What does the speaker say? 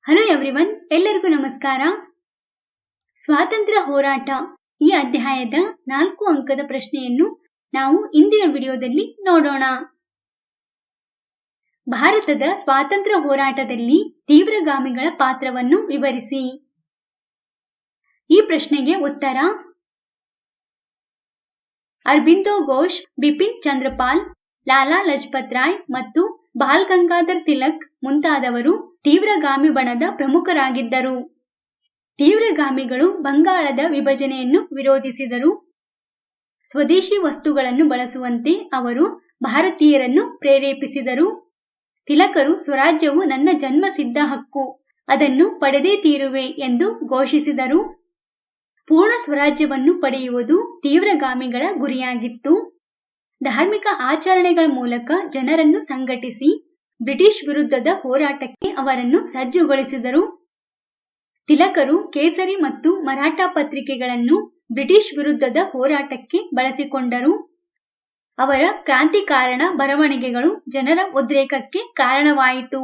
Hello everyone, ಎಲ್ಲರಿಗೂ ನಮಸ್ಕಾರ. ಸ್ವಾತಂತ್ರ್ಯ ಹೋರಾಟ ಈ ಅಧ್ಯಾಯದ 4 ಅಂಕದ ಪ್ರಶ್ನೆಯನ್ನು ನಾವು ಇಂದಿನ ವಿಡಿಯೋದಲ್ಲಿ ನೋಡೋಣ. ಭಾರತದ ಸ್ವಾತಂತ್ರ್ಯ ಹೋರಾಟದಲ್ಲಿ ತೀವ್ರಗಾಮಿಗಳ ಪಾತ್ರವನ್ನು ವಿವರಿಸಿ. ಈ ಪ್ರಶ್ನೆಗೆ ಉತ್ತರ: ಅರಬಿಂದೋ ಘೋಷ್, ಬಿಪಿನ್ ಚಂದ್ರಪಾಲ್, ಲಾಲಾ ಲಜಪತ್ ರಾಯ್ ಮತ್ತು ಬಾಲ್ ಗಂಗಾಧರ್ ತಿಲಕ್ ಮುಂತಾದವರು ತೀವ್ರಗಾಮಿ ಬಣದ ಪ್ರಮುಖರಾಗಿದ್ದರು. ತೀವ್ರಗಾಮಿಗಳು ಬಂಗಾಳದ ವಿಭಜನೆಯನ್ನು ವಿರೋಧಿಸಿದರು. ಸ್ವದೇಶಿ ವಸ್ತುಗಳನ್ನು ಬಳಸುವಂತೆ ಅವರು ಭಾರತೀಯರನ್ನು ಪ್ರೇರೇಪಿಸಿದರು. ತಿಲಕರು ಸ್ವರಾಜ್ಯವು ನನ್ನ ಜನ್ಮಸಿದ್ಧ ಹಕ್ಕು, ಅದನ್ನು ಪಡೆದೇ ತೀರುವೆ ಎಂದು ಘೋಷಿಸಿದರು. ಪೂರ್ಣ ಸ್ವರಾಜ್ಯವನ್ನು ಪಡೆಯುವುದು ತೀವ್ರಗಾಮಿಗಳ ಗುರಿಯಾಗಿತ್ತು. ಧಾರ್ಮಿಕ ಆಚರಣೆಗಳ ಮೂಲಕ ಜನರನ್ನು ಸಂಘಟಿಸಿ ಬ್ರಿಟಿಷ್ ವಿರುದ್ಧದ ಹೋರಾಟಕ್ಕೆ ಅವರನ್ನು ಸಜ್ಜುಗೊಳಿಸಿದರು. ತಿಲಕರು ಕೇಸರಿ ಮತ್ತು ಮರಾಠ ಪತ್ರಿಕೆಗಳನ್ನು ಬ್ರಿಟಿಷ್ ವಿರುದ್ಧದ ಹೋರಾಟಕ್ಕೆ ಬಳಸಿಕೊಂಡರು. ಅವರ ಕ್ರಾಂತಿಕಾರಣ ಬರವಣಿಗೆಗಳು ಜನರ ಉದ್ರೇಕಕ್ಕೆ ಕಾರಣವಾಯಿತು.